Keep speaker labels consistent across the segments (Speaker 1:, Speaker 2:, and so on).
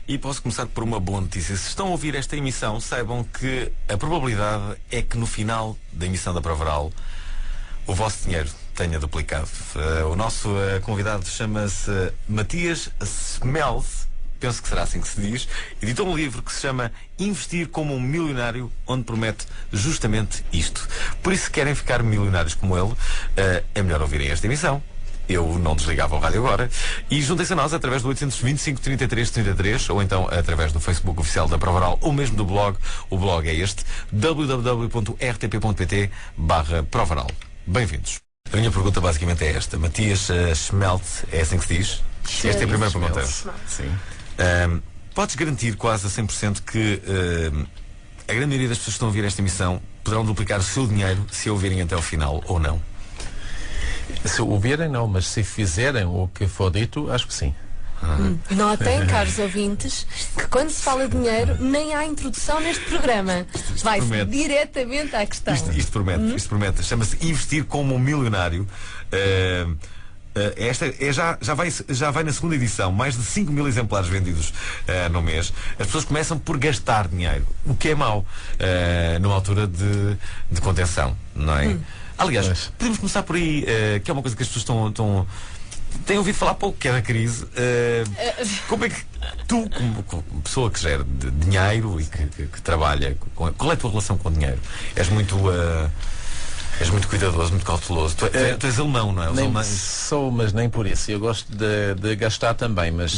Speaker 1: E posso começar por uma boa notícia. Se estão a ouvir esta emissão, saibam que a probabilidade é que no final da emissão da Provaral o vosso dinheiro tenha duplicado. O nosso convidado chama-se Matias Smells, penso que será assim que se diz, editou um livro que se chama Investir como um Milionário, onde promete justamente isto. Por isso, se querem ficar milionários como ele, é melhor ouvirem esta emissão. Eu não desligava o rádio agora. E juntem-se a nós através do 825-33-33 ou então através do Facebook oficial da Provaral ou mesmo do blog. O blog é este, www.rtp.pt/Provaral. Bem-vindos. A minha pergunta basicamente é esta. Matias Schmeltz, é assim que se diz? Esta é a primeira pergunta.
Speaker 2: Sim.
Speaker 1: Podes garantir quase a 100% que a grande maioria das pessoas que estão a ouvir esta emissão poderão duplicar o seu dinheiro se a ouvirem até ao final ou não?
Speaker 2: Se ouvirem, não, mas se fizerem o que for dito, acho que sim.
Speaker 3: Notem, caros ouvintes, que quando se fala de dinheiro, nem há introdução neste programa. Vai-se diretamente à questão.
Speaker 1: Isto promete. Chama-se Investir como um Milionário. Esta já vai na segunda edição, mais de 5 mil exemplares vendidos no mês. As pessoas começam por gastar dinheiro, o que é mau numa altura de contenção, não é? Aliás, podemos começar por aí, que é uma coisa que as pessoas têm ouvido falar pouco, que é da crise. Como é que tu, como pessoa que gera de dinheiro e que trabalha, qual é a tua relação com o dinheiro? És muito cuidadoso, muito cauteloso. Tu és alemão, não é?
Speaker 2: Nem sou, mas nem por isso. Eu gosto de gastar também, mas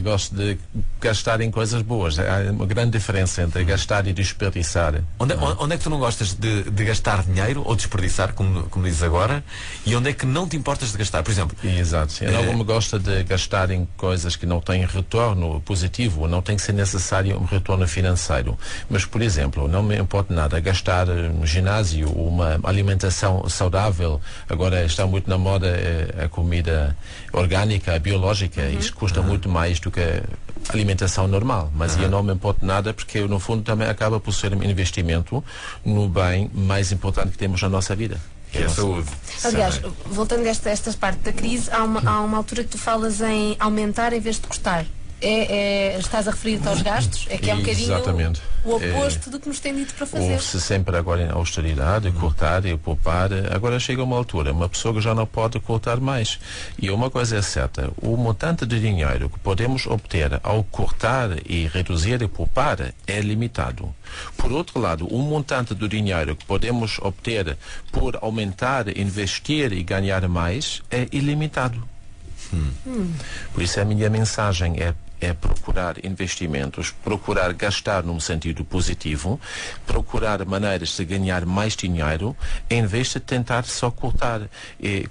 Speaker 2: gosto de gastar em coisas boas. Há uma grande diferença entre gastar e desperdiçar.
Speaker 1: Onde é que tu não gostas de gastar dinheiro ou desperdiçar, como dizes agora, e onde é que não te importas de gastar? Por exemplo...
Speaker 2: Exato. Eu não me gosto de gastar em coisas que não têm retorno positivo, não tem que ser necessário um retorno financeiro. Mas, por exemplo, não me importa nada gastar no ginásio uma alimentação saudável. Agora está muito na moda a comida orgânica, a biológica. Isso custa muito mais do que a alimentação normal, mas eu não me importo nada, porque no fundo também acaba por ser um investimento no bem mais importante que temos na nossa vida,
Speaker 1: que é a saúde.
Speaker 3: Aliás, voltando a esta parte da crise, há uma altura que tu falas em aumentar em vez de cortar. Estás a referir-te aos gastos? É que é um bocadinho o oposto do que nos tem dito para fazer.
Speaker 2: Houve-se sempre agora em austeridade, cortar e poupar. Agora chega uma altura, uma pessoa que já não pode cortar mais. E uma coisa é certa, o montante de dinheiro que podemos obter ao cortar e reduzir e poupar é limitado. Por outro lado, o montante do dinheiro que podemos obter por aumentar, investir e ganhar mais é ilimitado. Por isso a minha mensagem é procurar investimentos, procurar gastar num sentido positivo, procurar maneiras de ganhar mais dinheiro, em vez de tentar só cortar e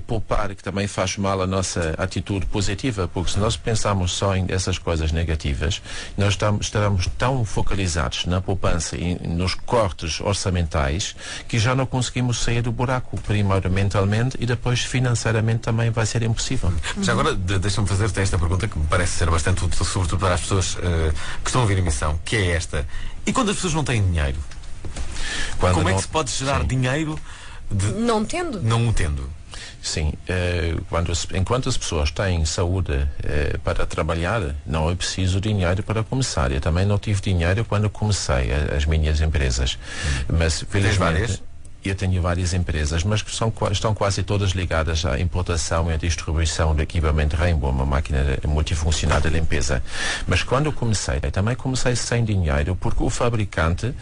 Speaker 2: poupar, que também faz mal a nossa atitude positiva, porque se nós pensarmos só em essas coisas negativas, nós estaremos tão focalizados na poupança e nos cortes orçamentais que já não conseguimos sair do buraco, primeiro mentalmente e depois financeiramente também vai ser impossível.
Speaker 1: Já agora deixa-me fazer-te esta pergunta que me parece ser bastante útil, sobretudo para as pessoas que estão a ouvir a emissão, que é esta: e quando as pessoas não têm dinheiro? Como é que se pode gerar dinheiro
Speaker 3: não tendo?
Speaker 1: Não o tendo?
Speaker 2: Sim, enquanto as pessoas têm saúde para trabalhar, não é preciso dinheiro para começar. Eu também não tive dinheiro quando comecei as minhas empresas. Mas felizmente eu tenho várias empresas, mas que estão quase todas ligadas à importação e à distribuição do equipamento Rainbow, uma máquina multifuncional de limpeza. Mas quando eu também comecei sem dinheiro, porque o fabricante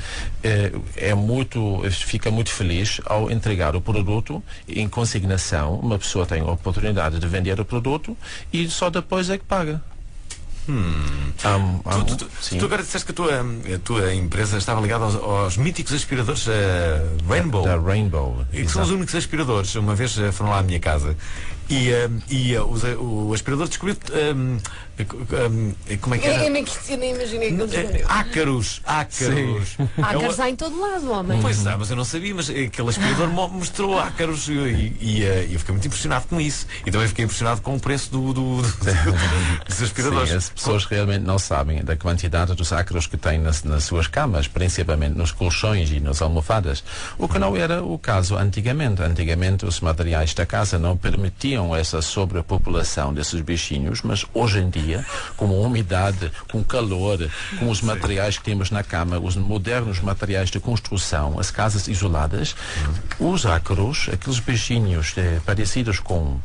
Speaker 2: fica muito feliz ao entregar o produto em consignação. Uma pessoa tem a oportunidade de vender o produto e só depois é que paga.
Speaker 1: Tu agora disseste que a tua empresa estava ligada aos míticos aspiradores Rainbow.
Speaker 2: Da Rainbow.
Speaker 1: E que são os únicos aspiradores. Uma vez foram lá à minha casa e o aspirador descobriu como é que era?
Speaker 3: Eu nem imaginei que descobriu.
Speaker 1: Ácaros.
Speaker 3: Ácaros há em todo lado, homem.
Speaker 1: Pois é, mas eu não sabia, mas aquele aspirador mostrou ácaros e eu fiquei muito impressionado com isso. E também fiquei impressionado com o preço dos aspiradores.
Speaker 2: Sim, as pessoas realmente não sabem da quantidade dos ácaros que têm nas suas camas, principalmente nos colchões e nas almofadas. O que não era o caso antigamente. Antigamente os materiais da casa não permitiam haviam essa sobrepopulação desses bichinhos, mas hoje em dia, com a umidade, com o calor, com os materiais que temos na cama, os modernos materiais de construção, as casas isoladas, os ácaros, aqueles bichinhos parecidos com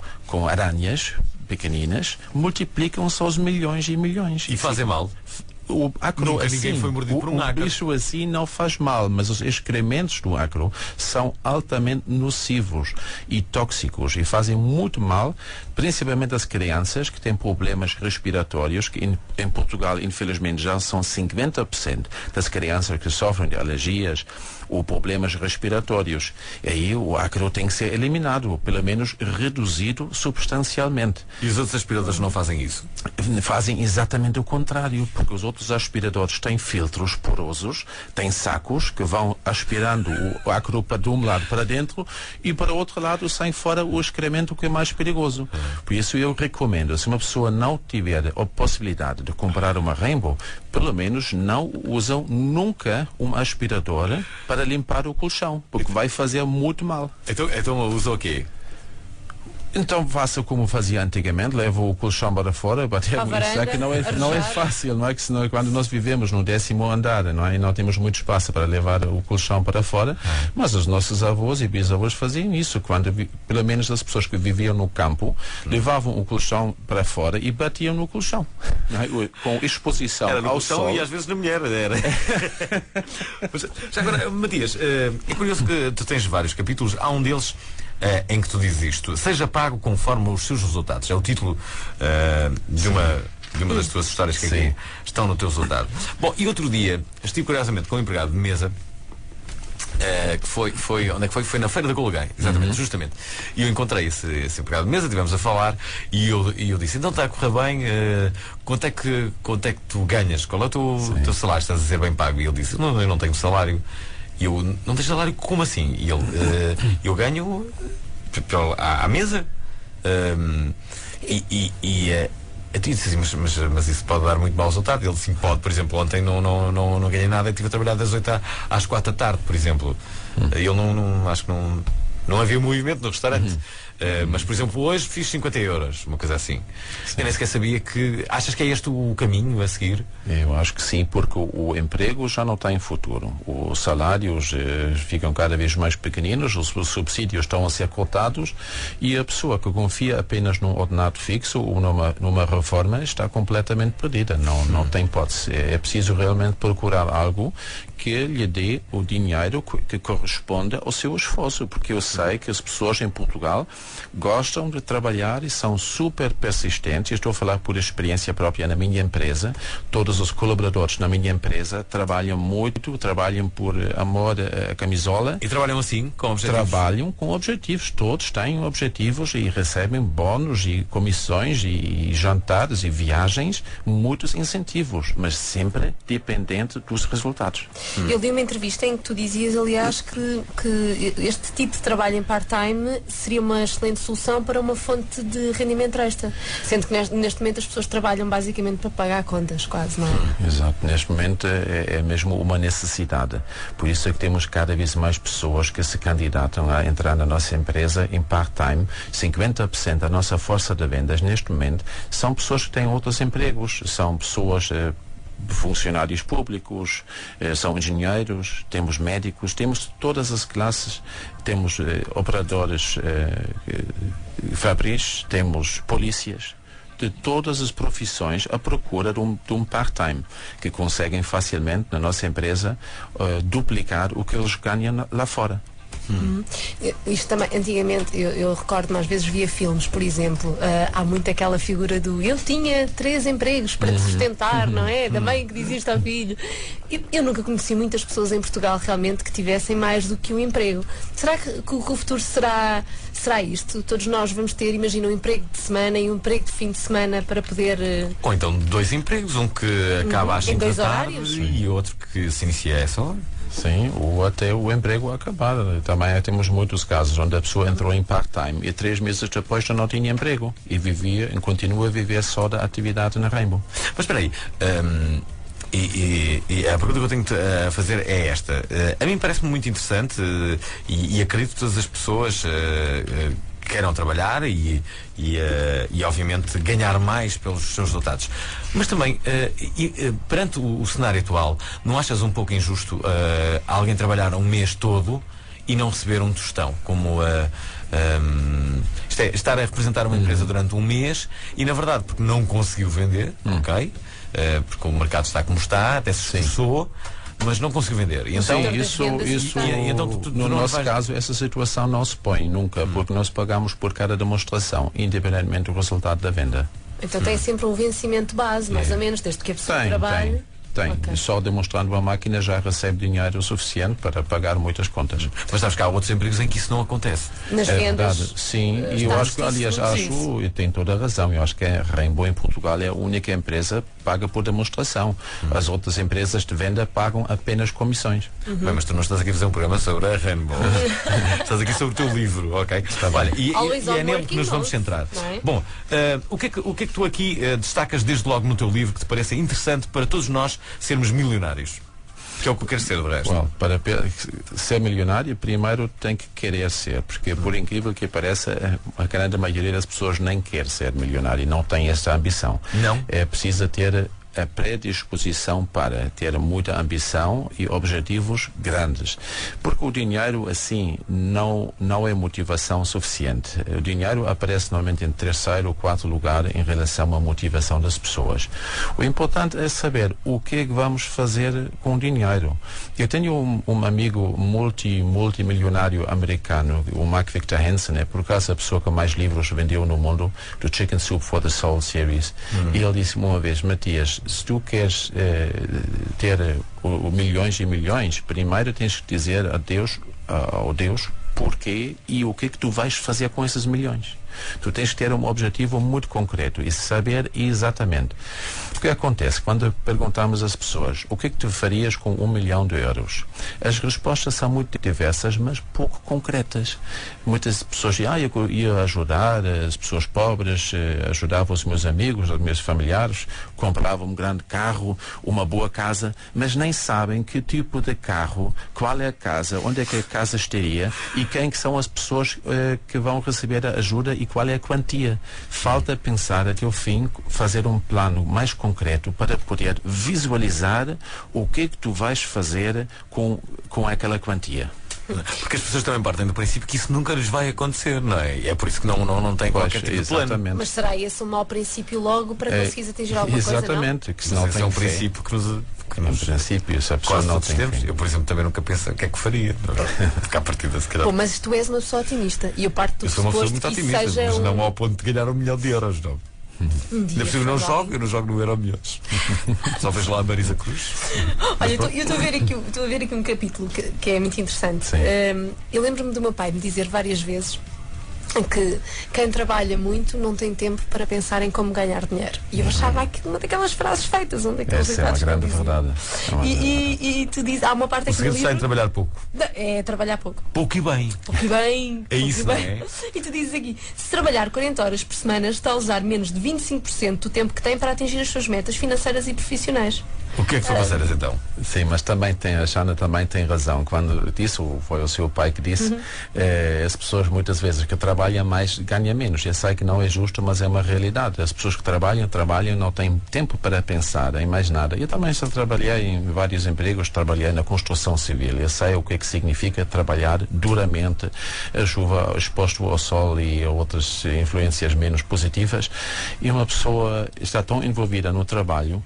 Speaker 2: aranhas pequeninas, multiplicam-se aos milhões e milhões.
Speaker 1: E fazem mal?
Speaker 2: O ácaro assim,
Speaker 1: ninguém foi mordido por um ácaro.
Speaker 2: Bicho assim não faz mal, mas os excrementos do ácaro são altamente nocivos e tóxicos e fazem muito mal, principalmente às crianças que têm problemas respiratórios, que em Portugal, infelizmente, já são 50% das crianças que sofrem de alergias ou problemas respiratórios. E aí o ácaro tem que ser eliminado, ou pelo menos reduzido substancialmente.
Speaker 1: E os outros aspiradores não fazem isso?
Speaker 2: Fazem exatamente o contrário, porque os outros aspiradores têm filtros porosos, têm sacos que vão aspirando o ácaro de um lado para dentro e para o outro lado sai fora o excremento, que é mais perigoso. Por isso eu recomendo, se uma pessoa não tiver a possibilidade de comprar uma Rainbow, pelo menos não usam nunca um aspirador para limpar o colchão, porque vai fazer muito mal.
Speaker 1: Então usa o quê?
Speaker 2: Então faça como fazia antigamente, leva o colchão para fora, bater com isso, é que não é fácil, não é? Que senão, quando nós vivemos no 10º andar, não é? E não temos muito espaço para levar o colchão para fora, mas os nossos avós e bisavós faziam isso, pelo menos as pessoas que viviam no campo, levavam o colchão para fora e batiam no colchão, não é? Com exposição
Speaker 1: era no
Speaker 2: ao
Speaker 1: colchão
Speaker 2: sol.
Speaker 1: E às vezes na mulher, era. Mas, já agora, Matias, é curioso que tu tens vários capítulos, há um deles em que tu dizes isto: seja pago conforme os seus resultados. É o título de uma das tuas histórias que aqui estão no teu resultado. Bom, e outro dia estive curiosamente com um empregado de mesa que foi onde é que foi? Foi na Feira da Coluguém, exatamente, justamente. E eu encontrei esse empregado de mesa, estivemos a falar e eu disse: então está a correr bem, quanto é que tu ganhas? Qual é o teu salário? Estás a ser bem pago? E ele disse: não, eu não tenho salário. E eu: não tens salário? Como assim? E ele: eu ganho à mesa. Eu disse assim: mas isso pode dar muito mau resultado. Ele: sim, pode. Por exemplo, ontem não ganhei nada, eu estive a trabalhar das 8 às 4 da tarde, por exemplo. Eu acho que não havia movimento no restaurante. Mas, por exemplo, hoje fiz 50 euros, uma coisa assim. Sim. Eu nem sequer sabia que... Achas que é este o caminho a seguir?
Speaker 2: Eu acho que sim, porque o emprego já não tem futuro. Os salários ficam cada vez mais pequeninos, os subsídios estão a ser cortados e a pessoa que confia apenas num ordenado fixo ou numa reforma está completamente perdida. Não tem hipótese. É preciso realmente procurar algo que lhe dê o dinheiro que corresponde ao seu esforço, porque eu sei que as pessoas em Portugal gostam de trabalhar e são super persistentes. Estou a falar por experiência própria na minha empresa. Todos os colaboradores na minha empresa trabalham muito, trabalham por amor à camisola.
Speaker 1: E trabalham assim, com objetivos?
Speaker 2: Trabalham com objetivos, todos têm objetivos e recebem bónus e comissões e jantares e viagens, muitos incentivos, mas sempre dependente dos resultados.
Speaker 3: Eu li uma entrevista em que tu dizias, aliás, que este tipo de trabalho em part-time seria uma excelente solução para uma fonte de rendimento extra, sendo que neste momento as pessoas trabalham basicamente para pagar contas, quase, não é?
Speaker 2: Exato, neste momento é mesmo uma necessidade, por isso é que temos cada vez mais pessoas que se candidatam a entrar na nossa empresa em part-time. 50% da nossa força de vendas neste momento são pessoas que têm outros empregos, são pessoas funcionários públicos, são engenheiros, temos médicos, temos todas as classes, temos operadores fabris, temos polícias, de todas as profissões à procura de um part-time, que conseguem facilmente na nossa empresa duplicar o que eles ganham lá fora.
Speaker 3: Isto também, antigamente, eu recordo-me, às vezes via filmes, por exemplo, há muito aquela figura do eu tinha 3 empregos para te sustentar, não é? Da mãe que diz isto ao filho. Eu nunca conheci muitas pessoas em Portugal realmente que tivessem mais do que um emprego. Será que o futuro será isto? Todos nós vamos ter, imagina, um emprego de semana e um emprego de fim de semana para poder...
Speaker 1: Ou então 2 empregos, um que acaba às 5 da tarde e outro que se inicia a essa hora.
Speaker 2: Sim, ou até o emprego acabar. Também temos muitos casos onde a pessoa entrou em part-time e 3 meses depois já não tinha emprego e continua a viver só da atividade na Rainbow.
Speaker 1: Mas espera aí, e a pergunta que eu tenho a fazer é esta. A mim parece-me muito interessante e acredito que todas as pessoas queiram trabalhar e obviamente ganhar mais pelos seus resultados. Mas também, perante o cenário atual, não achas um pouco injusto alguém trabalhar um mês todo e não receber um tostão? Como isto é, estar a representar uma empresa durante um mês e, na verdade, porque não conseguiu vender, ok? Porque o mercado está como está, até se esforçou, mas não conseguiu vender. E então,
Speaker 2: então, no nosso caso, essa situação não se põe nunca, porque nós pagamos por cada demonstração, independentemente do resultado da venda.
Speaker 3: Então tem sempre um vencimento base, mais ou menos, desde que a pessoa trabalhe.
Speaker 2: Tem. Okay. Só demonstrando uma máquina já recebe dinheiro suficiente para pagar muitas contas.
Speaker 1: Mas sabes que há outros empregos em que isso não acontece.
Speaker 3: Nas vendas.
Speaker 2: Verdade. Sim, e eu acho que, aliás, e tem toda a razão, eu acho que a Rainbow em Portugal é a única empresa que paga por demonstração. As outras empresas de venda pagam apenas comissões.
Speaker 1: Bem, mas tu não estás aqui a fazer um programa sobre a Rainbow. Estás aqui sobre o teu livro, ok? Olha, e é nele que nos vamos centrar. Bom, o que é que tu aqui destacas desde logo no teu livro que te parece interessante para todos nós sermos milionários? Que é o que eu quero ser, do resto.
Speaker 2: Well, para ser milionário, primeiro tem que querer ser, porque por incrível que pareça, a grande maioria das pessoas nem quer ser milionário, não tem essa ambição.
Speaker 1: Não.
Speaker 2: É preciso ter a predisposição para ter muita ambição e objetivos grandes, porque o dinheiro assim não é motivação suficiente. O dinheiro aparece normalmente em terceiro ou quarto lugar em relação à motivação das pessoas. O importante é saber o que é que vamos fazer com o dinheiro. Eu tenho um amigo multimilionário americano, o Mark Victor Hansen, é por acaso a pessoa que mais livros vendeu no mundo, do Chicken Soup for the Soul Series, e ele disse-me uma vez: Matias, se tu queres ter milhões e milhões, primeiro tens que dizer ao Deus porquê e o que é que tu vais fazer com esses milhões. Tu tens que ter um objetivo muito concreto e saber exatamente. O que acontece quando perguntamos às pessoas o que é que tu farias com 1 milhão de euros? As respostas são muito diversas, mas pouco concretas. Muitas pessoas dizem: eu ia ajudar as pessoas pobres, ajudava os meus amigos, os meus familiares, comprava um grande carro, uma boa casa, mas nem sabem que tipo de carro, qual é a casa, onde é que a casa estaria e quem que são as pessoas que vão receber a ajuda e qual é a quantia. Falta pensar até o fim, fazer um plano mais concreto para poder visualizar o que é que tu vais fazer com aquela quantia.
Speaker 1: Porque as pessoas também partem do princípio que isso nunca lhes vai acontecer, não é? É por isso que não tem qualquer tipo de plano.
Speaker 3: Mas será esse um mau princípio logo para conseguires atingir alguma coisa, não?
Speaker 2: Exatamente, que senão tem
Speaker 1: um princípio que nos...
Speaker 2: Em princípio, se a pessoa não tem fim.
Speaker 1: Eu, por exemplo, também nunca penso o que é que faria. Porque à partida, se calhar...
Speaker 3: Bom, mas tu és uma pessoa otimista e eu parto do pressuposto que isso seja
Speaker 1: mas não ao ponto de ganhar 1 milhão de euros, não. Ainda por cima eu não jogo no Euro Milhões. Só vejo lá a Marisa Cruz.
Speaker 3: Olha, eu estou a ver aqui um capítulo que é muito interessante. Eu lembro-me do meu pai me dizer várias vezes que quem trabalha muito não tem tempo para pensar em como ganhar dinheiro. E eu achava aquilo uma daquelas frases feitas, um daqueles
Speaker 2: ditados. Essa é uma grande verdade.
Speaker 3: E tu dizes, há uma parte aqui no livro...
Speaker 1: sem trabalhar pouco.
Speaker 3: É trabalhar pouco.
Speaker 1: Pouco e bem.
Speaker 3: Pouco e bem.
Speaker 1: É isso, não é?
Speaker 3: E tu dizes aqui, se trabalhar 40 horas por semana, está a usar menos de 25% do tempo que tem para atingir as suas metas financeiras e profissionais.
Speaker 1: O que é que são financeiras então?
Speaker 2: Sim, mas também a Xana também tem razão. Quando disse, foi o seu pai que disse, as pessoas muitas vezes que trabalham mais ganham menos. Eu sei que não é justo, mas é uma realidade. As pessoas que trabalham, não têm tempo para pensar em mais nada. Eu também já trabalhei em vários empregos, trabalhei na construção civil. Eu sei o que é que significa trabalhar duramente, a chuva, exposto ao sol e a outras influências menos positivas. E uma pessoa está tão envolvida no trabalho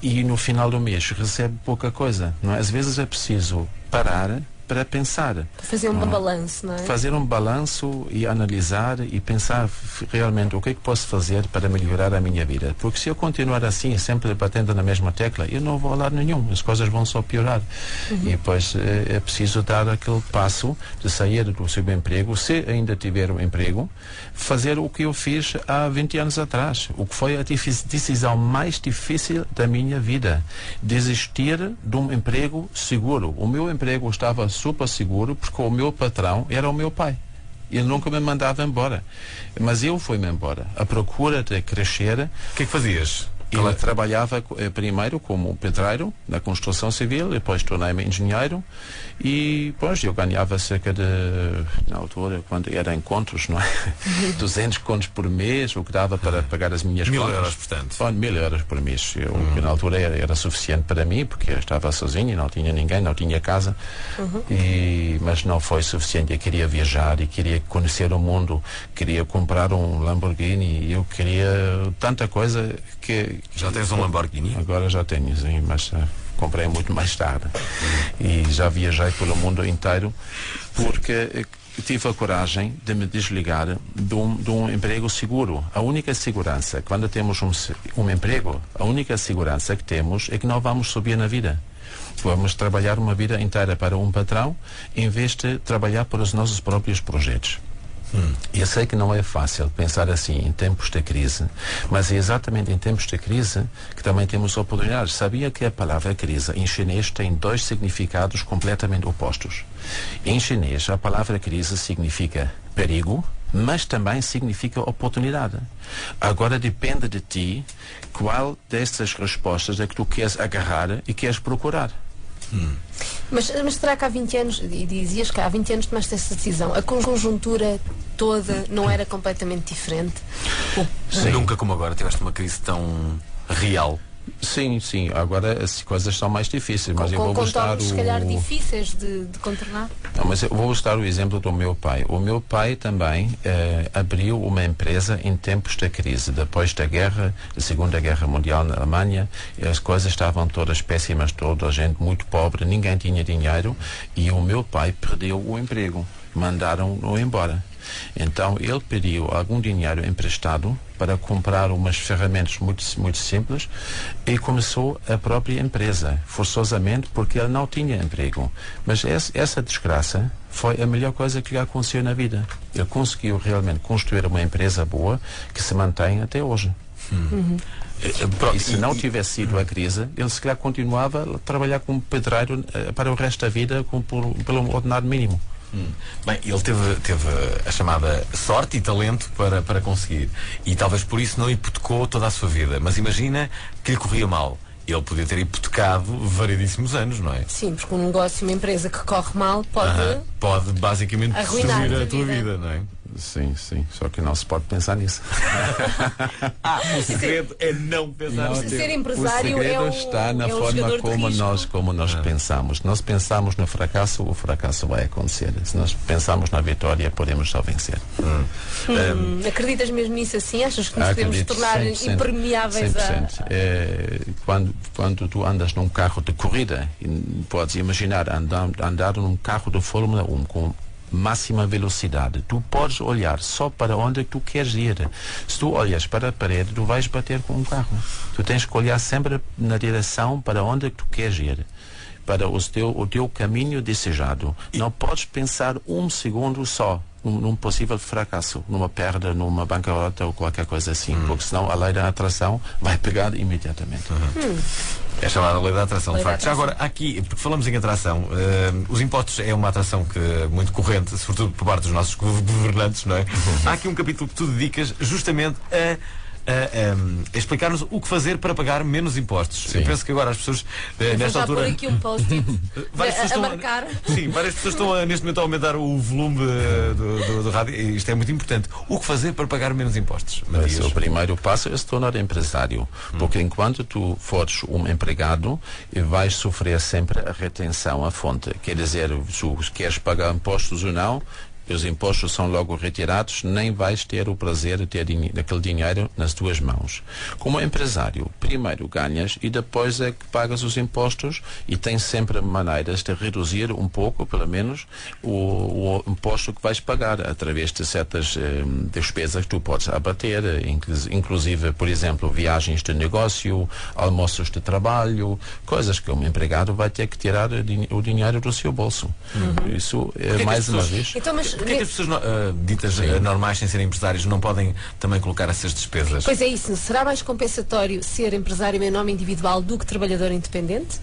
Speaker 2: e no final do mês recebe pouca coisa, não é? Às vezes é preciso parar para pensar.
Speaker 3: Fazer um balanço, não é?
Speaker 2: Fazer um balanço e analisar e pensar realmente o que é que posso fazer para melhorar a minha vida. Porque se eu continuar assim, sempre batendo na mesma tecla, eu não vou a lado nenhum. As coisas vão só piorar. E depois é preciso dar aquele passo de sair do seu emprego, se ainda tiver um emprego, fazer o que eu fiz há 20 anos atrás. O que foi a decisão mais difícil da minha vida. Desistir de um emprego seguro. O meu emprego estava super seguro porque o meu patrão era o meu pai. Ele nunca me mandava embora. Mas eu fui-me embora. À procura de crescer.
Speaker 1: O que é que fazias?
Speaker 2: Eu trabalhava primeiro como pedreiro na construção civil, depois tornei-me engenheiro e depois eu ganhava cerca de, na altura, quando era encontros, não é? 200 contos por mês, o que dava para pagar as minhas contas.
Speaker 1: 1000 euros, portanto.
Speaker 2: 1000 euros por mês. Que na altura era suficiente para mim, porque eu estava sozinho, não tinha ninguém, não tinha casa, mas não foi suficiente. Eu queria viajar e queria conhecer o mundo, queria comprar um Lamborghini e eu queria tanta coisa que...
Speaker 1: Já tens um Lamborghini?
Speaker 2: Agora já tenho, sim, mas comprei muito mais tarde. E já viajei pelo mundo inteiro porque tive a coragem de me desligar de um emprego seguro. A única segurança, quando temos um emprego, a única segurança que temos é que não vamos subir na vida. Vamos trabalhar uma vida inteira para um patrão em vez de trabalhar para os nossos próprios projetos. Eu sei que não é fácil pensar assim em tempos de crise, mas é exatamente em tempos de crise que também temos oportunidades. Sabia que a palavra crise em chinês tem 2 significados completamente opostos? Em chinês, a palavra crise significa perigo, mas também significa oportunidade. Agora depende de ti qual destas respostas é que tu queres agarrar e queres procurar.
Speaker 3: Mas será que há 20 anos, e dizias que há 20 anos tomaste essa decisão, a conjuntura toda não era completamente diferente?
Speaker 1: Nunca como agora tiveste uma crise tão real.
Speaker 2: Sim, agora as coisas são mais difíceis, mas eu vou mostrar
Speaker 3: se calhar difíceis de contornar.
Speaker 2: Não, mas eu vou mostrar o exemplo do meu pai. O meu pai também abriu uma empresa em tempos de crise, depois da Segunda Guerra Mundial na Alemanha. As coisas estavam todas péssimas, toda a gente muito pobre, ninguém tinha dinheiro e o meu pai perdeu o emprego, mandaram-no embora. Então ele pediu algum dinheiro emprestado para comprar umas ferramentas muito simples e começou a própria empresa, forçosamente, porque ele não tinha emprego. Mas essa desgraça foi a melhor coisa que lhe aconteceu na vida. Ele conseguiu realmente construir uma empresa boa que se mantém até hoje. E se não tivesse sido a crise, ele se calhar continuava a trabalhar como pedreiro para o resto da vida pelo ordenado mínimo.
Speaker 1: Bem, ele teve a chamada sorte e talento para conseguir, e talvez por isso não hipotecou toda a sua vida, mas imagina que lhe corria mal. Ele podia ter hipotecado variedíssimos anos, não é?
Speaker 3: Sim, porque um negócio, uma empresa que corre mal
Speaker 1: pode basicamente destruir a tua vida, não é?
Speaker 2: Sim, só que não se pode pensar nisso.
Speaker 1: O segredo é não pensar nisso.
Speaker 3: Ser empresário
Speaker 2: o segredo está na forma como nós pensamos. Nós pensamos no fracasso, o fracasso vai acontecer. Se nós pensamos na vitória, podemos só vencer.
Speaker 3: Acreditas mesmo nisso assim? Achas que nos podemos tornar 100%, impermeáveis
Speaker 2: 100%. Quando tu andas num carro de corrida, podes imaginar andar num carro de Fórmula 1 com máxima velocidade. Tu podes olhar só para onde tu queres ir. Se tu olhas para a parede, tu vais bater com um carro. Tu tens que olhar sempre na direção para onde tu queres ir, para o teu caminho desejado. Não podes pensar um segundo só num possível fracasso, numa perda, numa bancarrota ou qualquer coisa assim, porque senão a lei da atração vai pegar imediatamente.
Speaker 1: É chamada lei da atração, de facto. Já agora, aqui, porque falamos em atração, os impostos é uma atração muito corrente, sobretudo por parte dos nossos governantes, não é? Há aqui um capítulo que tu dedicas justamente a explicar-nos o que fazer para pagar menos impostos. Eu penso que agora as pessoas nesta altura...
Speaker 3: Pôr aqui um post-it a marcar.
Speaker 1: Sim, várias pessoas estão neste momento a aumentar o volume do rádio. Isto é muito importante. O que fazer para pagar menos impostos?
Speaker 2: Mas o primeiro passo é se tornar empresário, porque enquanto tu fores um empregado, vais sofrer sempre a retenção à fonte. Quer dizer, se queres pagar impostos ou não, os impostos são logo retirados, nem vais ter o prazer de ter aquele dinheiro nas tuas mãos. Como empresário, primeiro ganhas e depois é que pagas os impostos, e tens sempre maneiras de reduzir um pouco, pelo menos, o imposto que vais pagar, através de certas despesas que tu podes abater, inclusive, por exemplo, viagens de negócio, almoços de trabalho, coisas que um empregado vai ter que tirar o dinheiro do seu bolso. Isso é mais uma vez...
Speaker 3: Então,
Speaker 1: Porquê que as pessoas ditas normais, sem serem empresários, não podem também colocar essas despesas?
Speaker 3: Pois é isso. Será mais compensatório ser empresário em nome individual do que trabalhador independente?